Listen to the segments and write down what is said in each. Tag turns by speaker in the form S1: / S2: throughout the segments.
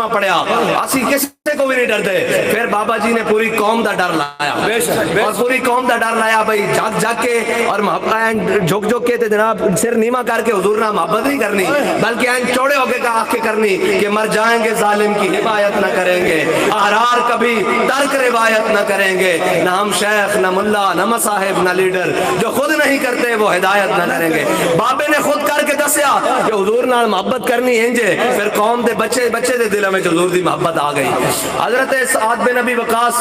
S1: کلمہ پڑھیا اسی کسی کو بھی نہیں ڈرتے. پھر بابا جی نے پوری قوم دا ڈر لایا اور پوری قوم دا ڈر لایا بھائی جگ جگ کے اور جھک جھک کے جناب سر نیما کر کے حضور نہ محبت نہیں کرنی بلکہ این چوڑے ہو کے آ کے کرنی کہ مر جائیں گے ظالم کی حمایت نہ کریں گے, احرار کبھی ترک روایت نہ کریں گے, نہ ہم شیخ نہ ملا نہ مصاحب نہ لیڈر, جو خود نہیں کرتے وہ ہدایت نہ کریں گے. بابے نے خود کر کے دسیا کہ حضور نال محبت کرنی انجے. پھر قوم دے بچے دے دلوں میں حضور دی محبت آ گئی. حضرت سعد بن ابی وقاص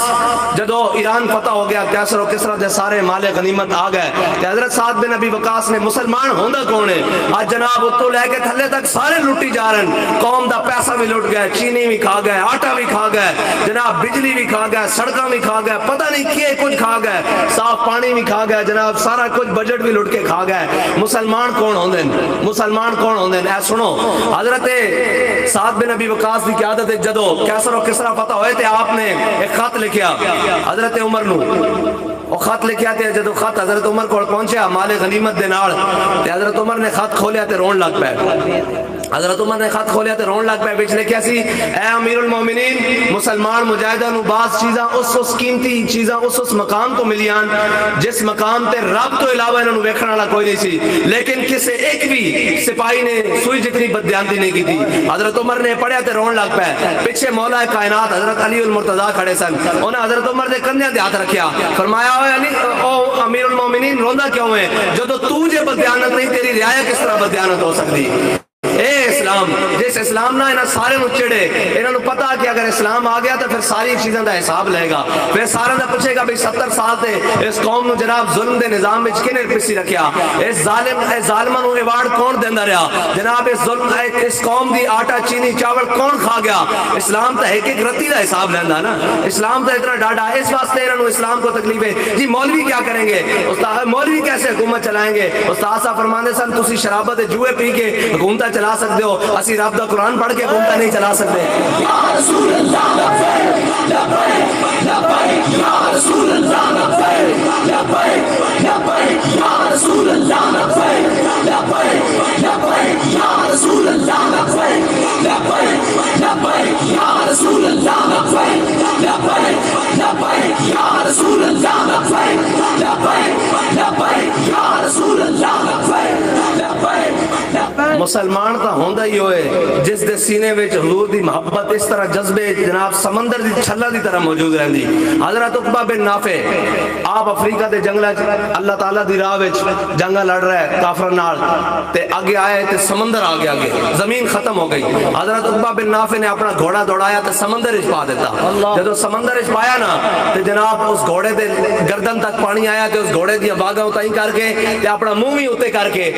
S1: جدو ایران فتح ہو گیا, کیسر و کسرا دے سارے مال غنیمت آ گئے, حضرت سعد بن ابی وقاص نے مسلمان ہوندا کون ہے آج جناب اتوں لے کے تھلے تک سارے لوٹی جا رہے ہیں. قوم دا پیسہ بھی لٹ گئے, چینی بھی کھا گئے, آٹا بھی کھا گئے, جناب بجلی بھی کھا گئے, سڑکاں بھی کھا گئے, پتہ نہیں کیے کچھ کھا گئے, صاف پانی بھی کھا گئے, جناب سارا کچھ بجٹ بھی لٹ کے کھا گئے. مسلمان کون ہوندے ہیں, مسلمان کون ہوندے ہیں؟ اے سنو, حضرت سعد بن ابی وقاص دی قیادت جدو کیسر و کسرا فتح ہوئے تھے آپ نے ایک خط لکھیا حضرت عمر نو. وہ خط لکھیا تے جدو خط حضرت عمر کو پہنچیا مال غنیمت دے نال تے حضرت عمر نے خط کھولیا تے رون لگ پے. حضرت عمر نے خط کھولیا تے رون لگ پے. وچ لکھیا سی اے امیر المومنین, مسلمان مجاہداں نو بعض چیزاں اس قیمتی چیزاں اس مقام تو ملیاں جس مقام تے رب تو علاوہ انہاں نو ویکھن والا کوئی نہیں سی, لیکن کسے ایک بھی سپاہی نے سوئی جتنی بددیانتی نہیں کی تھی. حضرت عمر نے پڑھیا تے رون لگ پے. پیچھے مولا کائنات حضرت علی المرتضیٰ کھڑے سن, انہاں حضرت عمر دے کندھیاں تے ہاتھ رکھیا, فرمایا اوے علی او امیر المومنین روندا کیوں ہے جدو تو جے بددیانت نہیں تیری رعایا کس طرح بددیانت ہو سکتی. اے اسلام, جس اسلام نہ انہاں سارے نو چڑے, انہاں نو پتا کہ اگر اسلام آ گیا تو پھر ساری چیزاں دا حساب لے گا. پھر سارا دا پوچھے گا بھئی 70 سال تے اس قوم نو جناب ظلم دے نظام وچ کنے پسی رکھیا, اس ظالماں نو ایوارڈ کون دیندا رہیا, جناب اس ظلم اس قوم دی آٹا چینی چاول کون کھا گیا. اسلام تے ایک رتی دا حساب لیندا نا, اسلام تے اتنا ڈاڈا. اس واسطے انہاں نو اسلام کو تکلیف ہے جی مولوی کیا کریں گے, استاد مولوی کیسے حکومت چلائیں گے. استاد صاحب فرماندے سن تسی شرابت جوئے پی کے حکومت چلا سکتے ہو, اسی رب دا قرآن پڑھ کے حکومت نہیں چلا سکتے. یا رسول اللہ لبیک لبیک لبیک یا رسول اللہ لبیک لبیک لبیک یا رسول اللہ لبیک لبیک لبیک یا رسول اللہ لبیک لبیک لبیک یا رسول اللہ لبیک لبیک لبیک یا رسول اللہ لبیک لبیک لبیک یا رسول اللہ لبیک لبیک. مسلمان تا ہوندا ہی ہوئے جس دے سینے وچ حضور دی محبت اس طرح جذبے جناب سمندر دی چھلا دی طرح موجود رہندی. حضرت عقبہ بن نافع آپ افریقہ دے جنگلاں وچ اللہ تعالیٰ دی راہ وچ جنگاں لڑ رہے کافراں نال تے اگے آئے تے سمندر آ گیا, آگے زمین ختم ہو گئی. حضرت عقبہ بن نافع نے اپنا گھوڑا دوڑایا تے سمندر وچ پا دیتا. جدوں سمندر وچ پایا نا تے جناب اس گھوڑے دے گردن تک پانی آیا تے اس گھوڑے دی باگاں اتائیں کر کے تے اپنا منہ بھی اوتے کر کے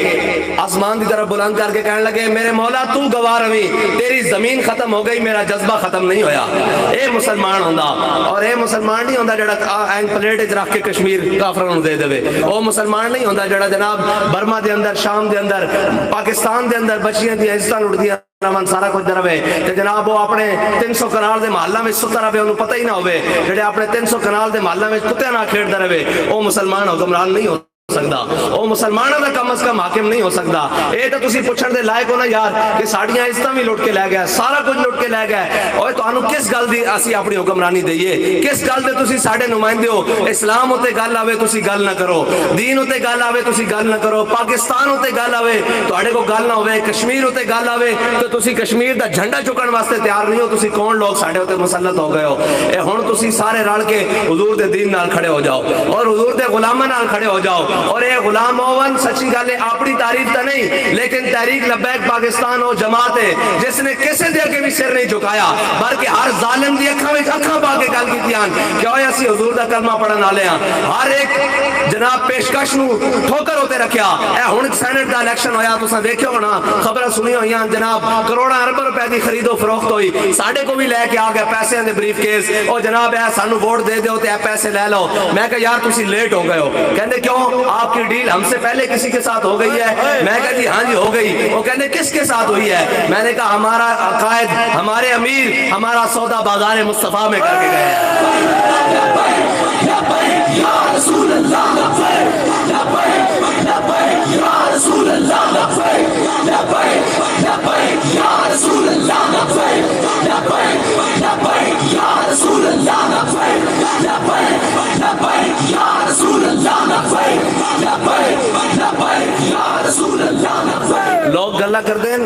S1: آسمان دی طرف بلند کر کے کہنے لگے میرے مولا تو گواہ رہی, تیری زمین ختم ہو گئی, میرا جذبہ ختم نہیں ہویا. اے مسلمان ہوندا, اور اے مسلمان نہیں ہوندا جڑا این پلیٹ وچ رکھ کے کشمیر کافراں نو دے دے. او مسلمان نہیں ہوندا جڑا جناب برما دے اندر, شام دے اندر, پاکستان دے اندر بچیاں دی عزتاں لٹدیاں من سارا کچھ دروے تے جناب وہ اپنے 300 کنال دے محلہ میں ستا رہے انہوں پتہ ہی نہ ہوئے, جڑے اپنے 300 کنال دے محلہ میں کتے نہ کھیڑ رہے او مسلمان حکمران نہیں ہو سکتا, او مسلمانوں کا کم از کم حاکم نہیں ہو سکتا. اے تو تسی پوچھن دے لائق ہو نا یار کہ ساڑیاں عزتاں بھی لٹ کے لے گئے, سارا کچھ لٹ کے لے گئے. اوے تانوں کس گل دی اسی اپنی حکمرانی دئیے, کس گل دے تسی ساڈے نمائندے ہو. اسلام ہوتے گل آوے تسی گل نہ کرو, دین ہوتے گل آوے تسی گل نہ کرو, پاکستان ہوتے گل آوے تواڈے کو گل نہ ہوے, کشمیر ہوتے گل آوے تو تسی کشمیر دا جھنڈا چکن واسطے تیار نہیں ہو. تسی کون لوگ ساڈے ہوتے مسلط ہو گئے ہو. اے ہن تسی سارے رل کے حضور دے دین نال کھڑے ہو جاؤ اور حضور دے غلاماں نال کھڑے ہو جاؤ. اور اے غلام مومن سچی گل ہے اپنی تعریف تو نہیں, لیکن تحریک لبیک پاکستان وہ جماعت ہے جس نے کسی دے کے بھی سر نہیں جھکایا, بلکہ ہر ظالم دی اکھاں وچ اکھاں پا کے گل کیتیاں کہ اوے اسی حضور دا کلمہ پڑھن والے ہاں. ہر ایک جناب پیشکش نو ٹھوکر ہوتے رکھیا. اے ہن سینٹ دا الیکشن ہویا, تساں دیکھیو ہونا خبراں سنی ہوئیاں جناب کروڑاں ارب روپے دی خرید و فروخت ہوئی. ساڈے کو بھی لے کے آ گئے پیسے دے بریف کیس, او جناب اے سانو ووٹ دے دیو تے اے پیسے لے لو. میں کہ یار تسی لیٹ ہو گئے ہو. کہندے کیوں, آپ کی ڈیل ہم سے پہلے کسی کے ساتھ ہو گئی ہے. میں کہا جی ہاں جی ہو گئی. وہ کہنے کس کے ساتھ ہوئی ہے. میں نے کہا ہمارا قائد, ہمارے امیر ہمارا سودا بازار مصطفیٰ میں کر کے گئے ہیں. یا رسول اللہ یا رسول اللہ یا رسول اللہ کر دیں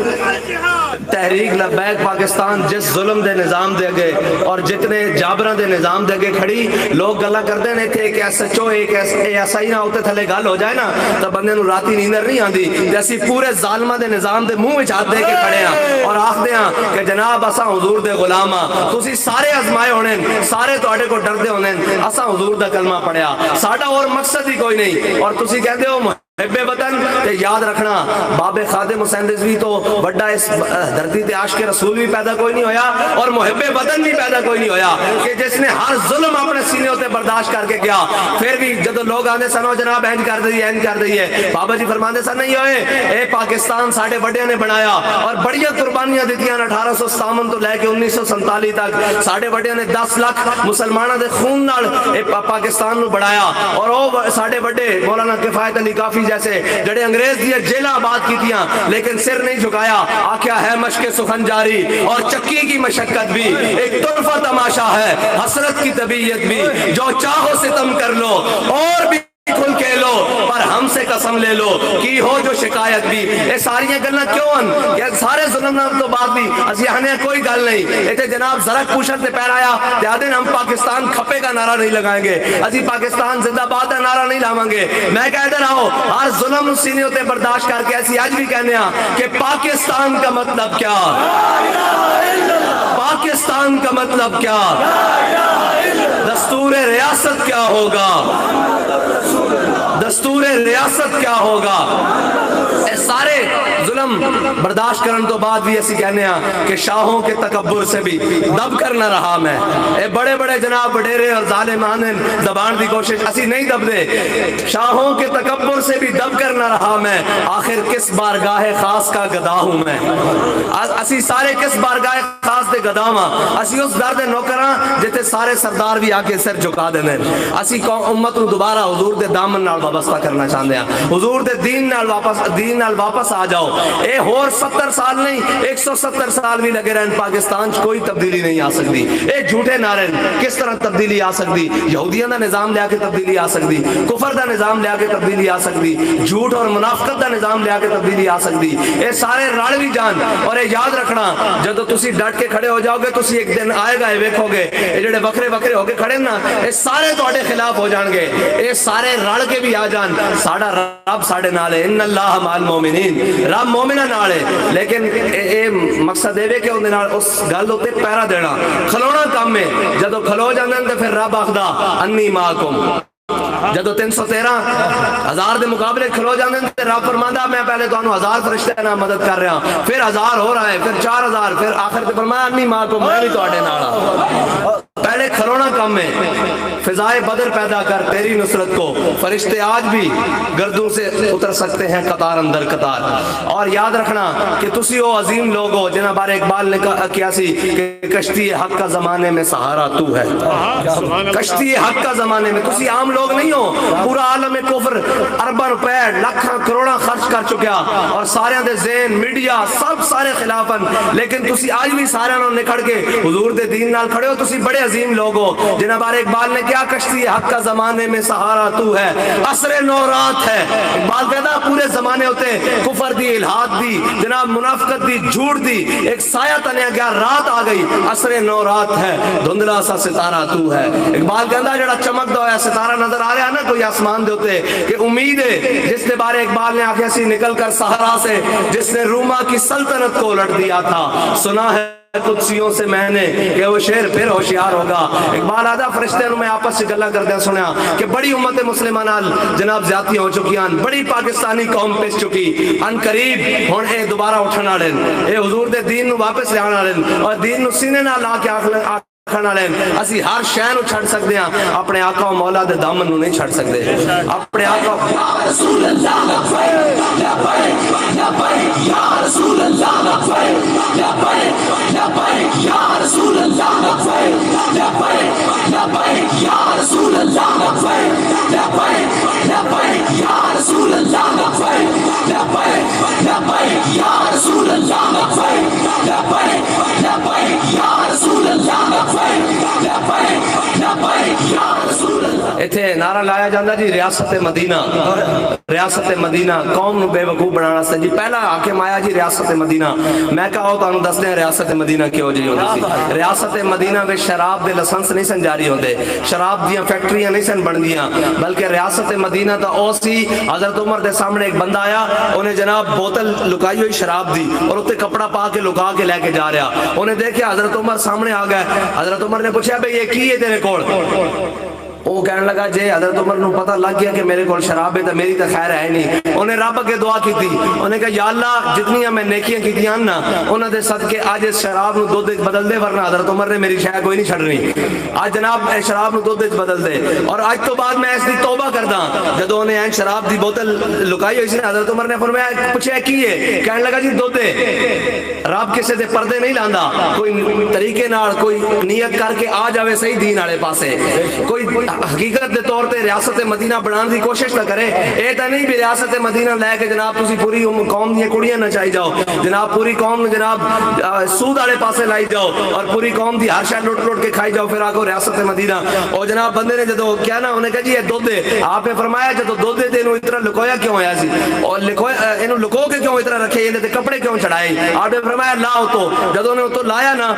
S1: تحریک لبیک پاکستان جس ظلم دے نظام دے گئے اور جتنے جابران دے نظام دے گئے کھڑی لوگ گلا کر دیں ایک ایس ایچ او ایک ایس آئی نہ ہوتے تھلے گل ہو جائے نا تو بندے نو راتی نیندر نہیں آندی جیسی پورے ظالمہ دے نظام دے منہ وچ ہاتھ دے کے کھڑے ہیں اور آخ دے ہیں کہ جناب اساں حضور دے غلام ہاں تسی سارے آزمائے ہونے سارے تواڈے کو ڈردے ہونے اساں حضور دا کلمہ پڑھیا ساڈا اور مقصد ہی کوئی نہیں اور تسی کہندے ہو محب وطن تے یاد رکھنا باب خادم حسین رضوی تو بڑا اس دھرتی تے عاشق رسول بھی پیدا کوئی نہیں ہویا اور محب وطن بھی پیدا کوئی نہیں ہویا کہ جس نے ہر ظلم اپنے سینے ہوتے برداشت کر کے گیا پھر بھی جب لوگ آنے سنو جناب اینج کر دی ہے بابا جی فرماندے سن نہیں ہوئے اے پاکستان ساڑھے بڑے نے بنایا اور بڑیاں قربانیاں دیتیاں 1857 تو لے کے 1947 تک ساڑھے بڑے نے 10 لاکھ مسلمانوں دے خون نال اے پاکستان نو بڑھایا اور وہ ساڑھے بڑے مولانا کفایت علی کافی جیسے جڑے انگریز دیئے جیلہ آباد کی تیاں لیکن سر نہیں جھکایا آکھیا ہے مشق سخن جاری اور چکی کی مشقت بھی ایک طرفہ تماشا ہے حسرت کی طبیعت بھی جو چاہو ستم کر لو اور بھی کھل کے لو پر ہم سے قسم لے لو کی ہو جو شکایت بھی اے ساریاں گلنا کیوں ان کہ سارے ظلم تو بعد بھی اسی ہنے کوئی گل نہیں ایتے جناب زرک پوشت سے پیر آیا دیادن ہم پاکستان کھپے کا نعرہ نہیں لگائیں گے اسی پاکستان زندہ باد کا نعرہ نہیں لاؤں گے میں کہہ دے رہا ہوں ہر ظلم سینے ہوتے برداشت کر کے ایسی آج بھی کہنے ہیں کہ پاکستان کا مطلب کیا پاکستان کا مطلب کیا دستور ریاست کیا ہوگا دستور ریاست کیا ہوگا اے سارے ظلم برداشت کرن تو بعد بھی ایسی کہنے ہیں کہ شاہوں کے تکبر سے بھی دب کر نہ رہا میں اے بڑے بڑے جناب بڑیرے اور ظالمان دبان دی کوشش اسی نہیں دب دے شاہوں کے تکبر سے بھی دب کر نہ رہا میں آخر کس بارگاہ خاص کا گدا ہوں میں اسی سارے کس بارگاہ خاص دے گدا ہاں اسی اس درد نوکراں جتے سارے سردار بھی آکے سر جھکا دینے اسی امت نو دوبارہ حضور دے دامن نال وابستہ کرنا چاہتے ہیں حضور دے دین نال واپس آ جاؤ اے ہور 70 سال نہیں 170 سال بھی لگے رہن پاکستان کوئی تبدیلی نہیں آ سکتی اے جھوٹے نعرے کس طرح تبدیلی آ سکتی یہودیاں دا نظام لے کے تبدیلی آ سکتی کفر دا نظام لے کے تبدیلی آ سکتی جھوٹ اور منافقت دا نظام لے کے تبدیلی آ سکتی اے سارے رڑ بھی جان اور اے یاد رکھنا جدو تسی ڈٹ کے کھڑے ہو جاؤ گے تسی ایک دن آئے گا اے ویکھو گے اے جڑے وکھرے وکھرے ہو کے کھڑے نا اے سارے تواڈے خلاف ہو جان گے اے سارے رڑ کے بھی آ جان ساڑا رب ساڑے نالے ان اللہ مع المومنین رب مومنہ نالے لیکن اے مقصد دے کہ اندے نال اس گل ہوتے پیرا دینا کھلونا کام میں جدو کھلو جاندن تے پھر رب آخدا انی معکم جدو 313,000 دے مقابلے کھلو جاندے تے رب فرماندا میں پہلے تانوں 1000 فرشتے نال مدد کر رہا ہوں پھر 1000 ہو رہا ہے پھر 4000 پھر آخر تے فرمایا انی معکم میں بھی تواڈے نال ہاں پہلے کھلونا کام میں فضائے بدر پیدا کر تیری نصرت کو فرشتے آج بھی گردوں سے اتر سکتے ہیں قطار اندر قطار اور یاد رکھنا کہ تسی وہ عظیم لوگ ہو جنہاں بارے اقبال نے کیا سی کہ کشتی حق کا زمانے میں سہارا تو ہے کشتی حق کا زمانے میں تسی عام لوگ نہیں ہو پورا عالم کفر ارباں روپے لاکھاں کروڑاں خرچ کر چکیا اور سارے دے ذہن میڈیا سب سارے خلافن لیکن تسی آج بھی سارے نوں نکھڑ کے حضور دے دین نال کھڑے ہو تسی بڑے عظیم لوگ ہو جنہاں بارے اقبال نے کیا کشتی حق کا زمانے میں سہارا تو ہے عصر نو رات ہے اقبال کہتا پورے زمانے ہوتے کفر دی الہاد دی جناب منافقت دی جھوٹ دی ایک سایہ تنیا گیا رات آ گئی عصر نو رات ہے دھندلا سا ستارہ تو ہے اقبال کہتا جڑا چمک دا ہے ستارہ نظر آ رہا ہے نا کوئی آسمان دے ہوتے کہ امید ہے جس نے بارے اقبال نے آنکھیں سی نکل کر صحرا سے جس نے روما کی سلطنت کو الٹ دیا تھا سنا ہے قدسیوں سے میں نے کہ وہ شیر پھر ہوشیار ہوگا اقبال آدھا فرشتے میں آپس سے گلا کر دیا سنیا کہ بڑی امت مسلمان جناب زیادتی ہو چکی ہیں بڑی پاکستانی قوم پیش چکی ان قریب ہون اے دوبارہ اٹھنا لین اے حضور دے دین نو واپس لے آنا لین اور دین نو سینے نہ لا کے کھانا لین اسی ہر شے نو چھڑ سکتے ہیں اپنے آقا و مولا دے دامن نو نہیں چھڑ سکتے اپنے آقا یا رسول اللہ لبیک لبیک یا رسول اللہ لبیک لبیک لبیک یا رسول اللہ لبیک لبیک لبیک یا رسول اللہ لبیک لبیک لبیک یا رسول اللہ لبیک لبیک لبیک یا رسول اللہ لبیک لبیک لبیک یا رسول اللہ ایتھے نعرہ لایا جاندہ جی ریاست مدینہ، ریاست مدینہ قوم نو بے وقوف بنانا سے جی پہلا حاکم آیا جی ریاست مدینہ۔ میں کہا ہو تانوں دس دیں ریاست مدینہ کیوں جی ہوندی سی؟ ریاست مدینہ میں شراب دے لسنس نہیں سن جاری ہوندے، شراب دیاں فیکٹریاں نہیں سن بن دیاں، بلکہ ریاست مدینہ تا او سی حضرت عمر دے سامنے ایک بندہ آیا، انہیں جناب بوتل لکائی ہوئی شراب دی اور اتنے کپڑا پا کے لکا کے لے کے جا رہا، انہیں دیکھیا حضرت عمر سامنے آ گئے، حضرت عمر نے پوچھا بھئی یہ کی ہے تیرے کول؟ وہ کہنے لگا جے حضرت عمر نو پتہ لگ گیا کہ میرے کول شراب ہے تو میری تو خیر ہے نہیں، انہیں رب کے دعا کی تھی، انہیں کہا یا اللہ جتنی میں نیکیاں کی تھی نا انہوں نے صدقے آج اس شراب نو دودھ بدل دے، ورنہ حضرت عمر نے میری شے کوئی نہیں چھڑنی، آج جناب اے شراب نو دودھ بدل دے، اور آج تو بعد میں ایسی توبہ کردا جدوں انہیں این شراب دی بوتل لکائی ہوئی سی، حضرت عمر نے فرمایا پوچھا کی ہے؟ کہنے لگا جی دودھ ہے، رب کسے دے پردے نہیں لاندا، کوئی طریقے نال کوئی نیت کر کے آ جاوے صحیح دین والے پاسے، کوئی حقیقت دے طور تے ریاست مدینہ بنان دی کوشش نہ کرے، اے تا نہیں بھی ریاست مدینہ لے کے جناب تسی پوری قوم دی کڑیاں نچائی جاؤ، جناب پوری قوم جناب سود والے پاسے لائی جاؤ اور پوری قوم دی ہر شے لوٹ لوٹ کے کھائی جاؤ، پھر آکو ریاست مدینہ۔ اور جناب بندے نے جدو کیا نا انہیں کہا جی یہ دودھ ہے، آپ نے فرمایا جدو دودھ دے انہوں اتنا لکویا کیوں ہویا سی اور انہوں لکو کے کیوں اتنا رکھے، انہیں تے کپڑے کیوں چڑھائے؟ آپ نے فرمایا لا تو جدو انہیں تو لایا نا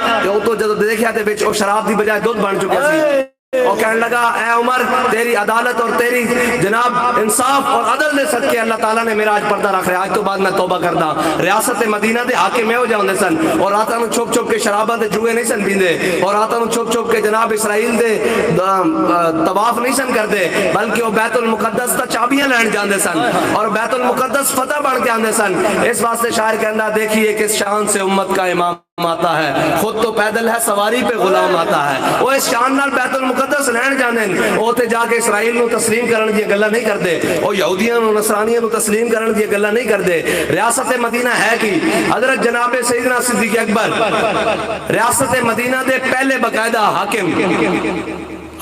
S1: تو جدو دیکھیا تے بیچ شراب دی بجائے دودھ بن چکا سی، اور کہنے لگا اے عمر تیری عدالت اور تیری جناب انصاف اور عدل دے صدقے اللہ تعالیٰ نے میرا آج پردہ رکھ رہا ہے، آج تو بعد میں توبہ کردہ۔ ریاست مدینہ دے حاکم میں ہو جاؤں سن اور آتا نو چھوپ چھوپ کے شرابہ دے جوئے نہیں سن پیندے، اور آتا نو چھوپ چھوپ کے جناب اسرائیل دے طواف نہیں سن کردے، بلکہ وہ بیت المقدس تا چابیاں لین جاندے سن اور بیت المقدس فتح بن کے آندے سن۔ اس واسطے شاعر کہندہ دیکھیے کس شان سے امت کا امام آتا ہے، خود تو پیدل ہے سواری پہ غلام آتا ہے، وہ اس شان نال بیت المقدس لین جاندے وہ تے جا کے اسرائیل نو تسلیم کرن دی گلاں نہیں کردے، وہ یہودیاں نو نصرانیاں نو تسلیم کرن دی گلاں نہیں کردے۔ ریاست مدینہ ہے کی حضرت جناب سیدنا صدیق اکبر ریاست مدینہ دے پہلے باقاعدہ حاکم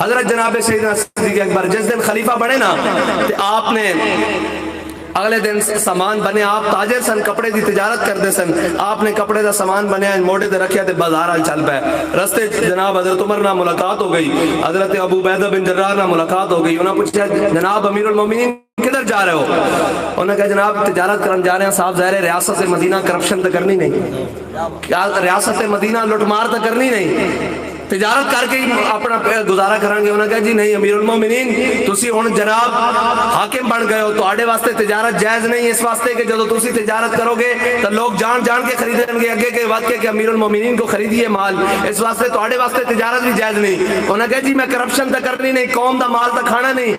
S1: حضرت جناب سیدنا صدیق اکبر جس دن خلیفہ بنے نا تے آپ نے اگلے دن سامان بنے، آپ تاجر سن کپڑے دی تجارت کردے سن، آپ نے کپڑے دا سامان بنیا موڑے دے رکھیا تے بازار آل چل پے، رستے جناب حضرت عمر نہ ملاقات ہو گئی، حضرت ابو عبیدہ بن جراح نہ ملاقات ہو گئی، انہوں نے پوچھا جناب امیر المومنین کدھر جا رہے ہو؟ انہوں نے کہا جناب تجارت کرن جا رہے ہیں، صاحب ظاہر ہے ریاست مدینہ کرپشن تو کرنی نہیں، ریاست مدینہ لٹ مار تو کرنی نہیں، تجارت کر کے اپنا گزارا کریں گے۔ انہوں نے کہا جی نہیں امیر المومنین تسی ہن جناب حاکم بن گئے ہو، تو آڑے واسطے تجارت جائز نہیں، اس واسطے کہ جدو تسی تجارت کرو گے تو لوگ جان جان کے خریدیں گے اگے کے وقت کہ امیر المومنین کو خریدیے مال، اس واسطے تو آڑے واسطے تجارت بھی جائز نہیں۔ انہوں نے کہا جی میں کرپشن تو کرنی نہیں، قوم دا مال تو کھانا نہیں،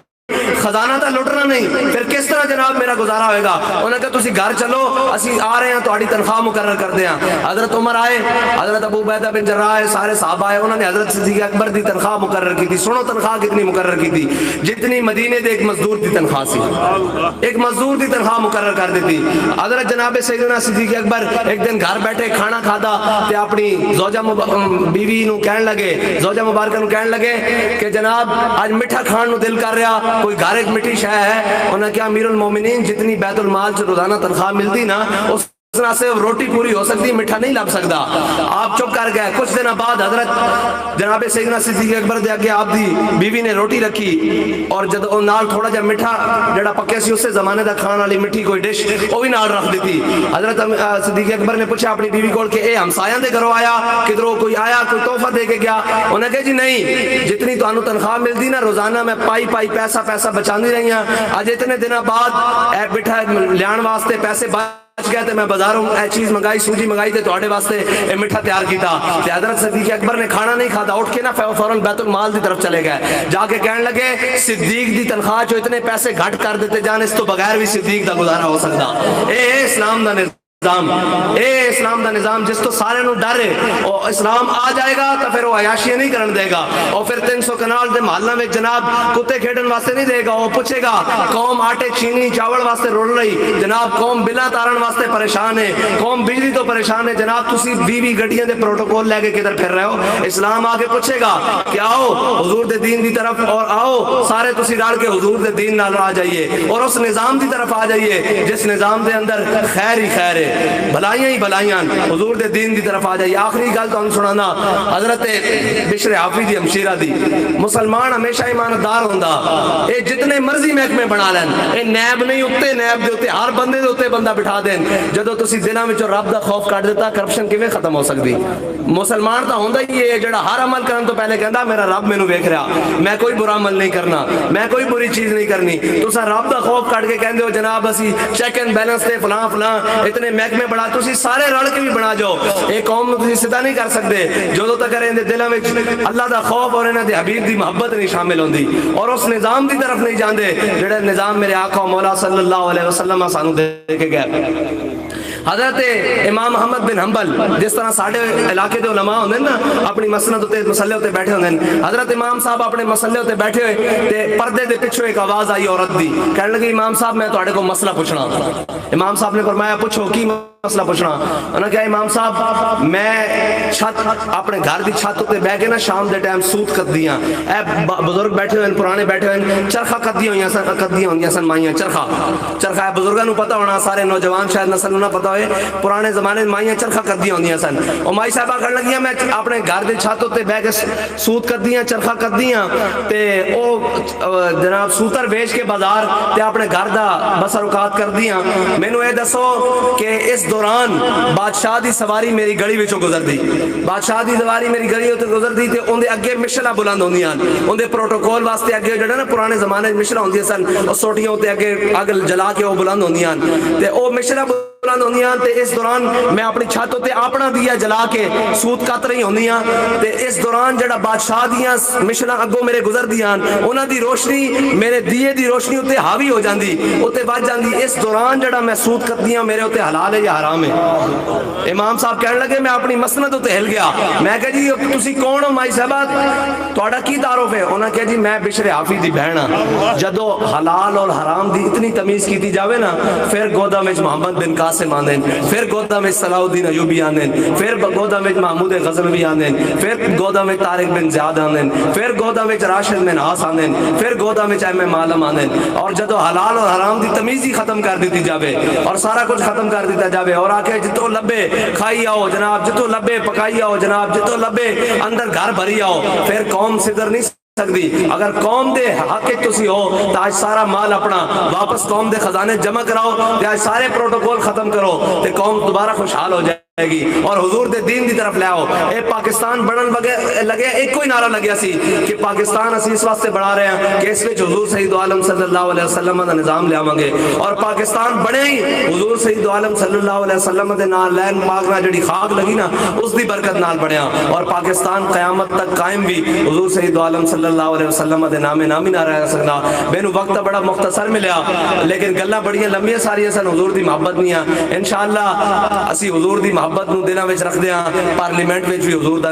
S1: خزانہ تا لٹنا نہیں، پھر کس طرح جناب میرا گزارا ہوئے گا؟ انہوں نے کہا تسی گھر چلو اسی آ رہے ہیں تو آڑی تنخواہ مقرر کر دیں۔ حضرت عمر آئے، حضرت ابو عبیدہ بن جراح آئے، سارے صحابہ آئے، انہوں نے حضرت صدیق اکبر دی تنخواہ مقرر کی تھی۔ سنو تنخواہ کتنی مقرر کی تھی؟ جتنی مدینے دے ایک مزدور دی تنخواہ سی، ایک مزدور دی تنخواہ مقرر کر دی تھی۔ حضرت جناب سیدنا صدیق اکبر ایک دن گھر بیٹھے کھانا کھادا تے اپنی زوجہ بیوی نو کہن لگے، زوجہ مبارکہ نو کہن لگے کہ جناب آج مٹھا کھان نو دل کر رہا، کوئی گھر ایک مٹھی شے ہے۔ انہوں نے کہا امیر المومنین جتنی بیت المال سے روزانہ تنخواہ ملتی نا اس سے روٹی پوری ہو سکتی، مٹھا نہیں لگ سکتا۔ آپ چپ کر گئے۔ کچھ دن بعد حضرت جناب سیدنا صدیق اکبر دے آگے آپ دی بیوی نے روٹی رکھی اور جد نال تھوڑا جا مٹھا جڑا پکے سی اس سے زمانے دا کھان والی مٹھی کوئی ڈش وہ بھی نال رکھ دیتی۔ حضرت صدیق اکبر نے پوچھا اپنی بیوی کو کہ اے ہمسایاں دے گھروں آیا، کدھروں کوئی آیا، کوئی تحفہ دے کے گیا؟ انہوں نے کہا جی نہیں، جتنی تانوں تنخواہ ملتی نا روزانہ میں پائی پائی پیسہ بچاندی رہی ہاں، اج اتنے دنوں بعد اے مٹھا لیان واسطے پیسے گیا تے میں بازاروں اے چیز منگائی، سوجی منگائی تے تواڈے واسطے اے مٹھا تیار کیتا۔ تے حضرت صدیق اکبر نے کھانا نہیں کھادا، اٹھ کے نا فوراً بیت المال دی طرف چلے گئے، جا کے کہنے لگے صدیق دی تنخواہ جو اتنے پیسے گھٹ کر دیتے جان، اس تو بغیر بھی صدیق دا گزارا ہو سکتا۔ اے اسلام دا نظام، اے اسلام دا نظام جس تو سارے نو ڈر ہے، اور اسلام آ جائے گا تو پھر وہ عیاشیاں نہیں کرن دے گا، اور پھر 300 کنال دے محلہ میں جناب کتے کھیڑن واسطے نہیں دے گا، وہ پوچھے گا قوم آٹے چینی چاول واسطے رول رہی، جناب قوم بلا تارن واسطے پریشان ہے، قوم بجلی تو پریشان ہے، جناب تسی 20 گڈیاں دے پروٹوکول لے کے کدھر پھر رہے ہو؟ اسلام آگے پوچھے گا کہ آؤ حضور دے دین دی طرف، اور آؤ سارے تسی رل کے حضور دے دین نال آ جائیے اور اس نظام دی طرف آ جائیے جس نظام دے اندر خیر ہی خیر ہے، بھلائیاں ہی بھلائیاں حضور دے دین دی طرف آ جائیے. آخری گل تو سنانا حضرت بشر حافظ دی ہمشیرہ دی. مسلمان ہمیشہ ایماندار ہوندا, اے جتنے مرضی محکمے بنا لین, اے نیب نہیں اتے, نیب دے اتے ہر بندے دے اتے بندہ بٹھا دین. جدو تسی دلاں وچوں رب دا خوف کٹ دیتا, کرپشن کیویں ختم ہو سکدی؟ مسلمان تو ہوندا ہی ہے جڑا ہر عمل کرن تو پہلے کہندا میرا رب مینوں ویکھ رہا, میں کوئی برا عمل نہیں کرنا, میں کوئی بری چیز نہیں کرنی. تساں رب دا خوف کٹ کے کہندے ہو جناب اسی چیک اینڈ بیلنس تے فلاں فلاں اتنے محکمے بنا, تسی سارے رل کے بھی بنا جاؤ, اے قوم نو تسی سدا نہیں کر سکدے جدوں تک ان دے دلاں وچ اللہ دا خوف اور انہاں دے حبیب دی محبت نہیں شامل ہوندی, اور اس نظام دی طرف نہیں جاندے جڑا نظام میرے آقا مولا صلی اللہ علیہ وسلم سانو دے کے گئے. حضرت امام احمد بن حنبل, جس طرح ساڈے علاقے دے علماء ہوندے نا اپنی مسند تے مسلے تے بیٹھے ہوندے, حضرت امام صاحب اپنے مسلے تے بیٹھے ہوئے تے پردے دے پیچھے ایک آواز آئی عورت دی, کہنے لگی امام صاحب میں تواڈے کو مسئلہ پوچھنا. امام صاحب نے فرمایا پوچھو کی مسئلہ پوچھنا؟ انہوں نے کہا امام صاحب میں چھت اپنے گھر دی چھت تے بیٹھ کے نا شام دے ٹائم سوت کدیاں, اے بزرگ بیٹھے ہوئے پرانے بیٹھے ہوئے, چرخا کدیاں ہوئیاں سن مائیاں, چرخا ہے بزرگاں نو پتہ ہونا, سارے نوجوان شاید نسل نو نہ پتہ ہوئے, پرانے زمانے مائیاں چرخا کدیاں ہوندیاں سن. او مائی صاحبہ کہن لگیاں میں اپنے گھر دے چھت تے بیٹھ کے سوت کدیاں چرخا کدیاں تے او جناب سوتر بیچ کے بازار تے اپنے گھر دا بسر اوقات کر دیاں. مینوں اے دسو کہ اس دوران بادشاہ دی سواری میری گلی وچوں گزر دی, بادشاہ دی سواری میری گلی وچوں گزر دی تے اون دے اگے مشلا بلند ہوندیاں, اون دے پروٹوکول واسطے اگے جڑا نا پرانے زمانے مشلا ہوندیاں سن, او سوٹیاں تے اگے اگ جلا کے او بلند ہوندیاں تے او مشلا بلند ہوندیاں. تے اس دوران میں اپنی چھت تے اپنا دیا جلا کے سوت کت رہی ہوندیاں تے اس دوران جڑا بادشاہ دیاں مشلا اگوں میرے گزر دیاں, انہاں دی روشنی میرے دیے دی روشنی تے حاوی ہو جاندی, اوتے بچ جاندی. اس دوران جڑا میں سوت کتیاں میرے اوتے حلال ہے یا حرام ہے؟ امام صاحب کہنے لگے میں اپنی مسند تے ہل گیا, میں کہا جی تسی کون ہو مائی صاحبہ, تہاڈا کی تعارف ہے؟ انہاں کہا جی میں بشر حافظ دی بہن ہاں. جدو حلال اور حرام دی اتنی تمیز کیتی جاوے نا, پھر گودا وچ محمد بن قاسم آندن, پھر گودا وچ صلاح الدین ایوبی آندن, پھر گودا وچ محمود غزنوی آندن, پھر گودا وچ طارق بن زیاد آندن, پھر گودا وچ راشد بن عاص آندن, پھر گودا وچ ایم عالم آندن. اور جدو حلال اور حرام دی تمیز ہی ختم کر دیتی جاوے اور سارا کچھ ختم کر دیتا جاوے اور آکے جتو لبے کھائی آؤ جناب, جتو لبے پکائی آؤ جناب, جتو لبے اندر گھر بھری آؤ, پھر قوم صدر نہیں سکتی. اگر قوم دے حق تسی ہو تو آج سارا مال اپنا واپس قوم دے خزانے جمع کراؤ, تے آج سارے پروٹوکول ختم کرو تے قوم دوبارہ خوشحال ہو جائے گی اور حضور دے دین دی طرف لے آؤ. اے پاکستان بڑھن لگے ایک کوئی نعرہ لگیا سی کہ پاکستان اسی اس واسطے بڑھا رہے ہیں کہ اس وچ حضور سید عالم صلی اللہ علیہ وسلم دا نظام لے آواں گے, اور پاکستان بڑھے ہی حضور سید عالم صلی اللہ علیہ وسلم دے نال لین پاک نال جڑی خاک لگی نا اس دی برکت نال بڑھیا, اور پاکستان قیامت تک قائم بھی حضور سید عالم صلی اللہ علیہ وسلم دے نام نامی نہ رہ سکنا. مینوں وقت بڑا مختصر ملیا لیکن گلاں بڑیاں لمبیاں ساریاں سن, حضور دی محبت نہیں ہے. انشاءاللہ اسی حضور دی محبت نو دلاں وچ رکھ دیاں, پارلیمنٹ وچ بھی حضور دا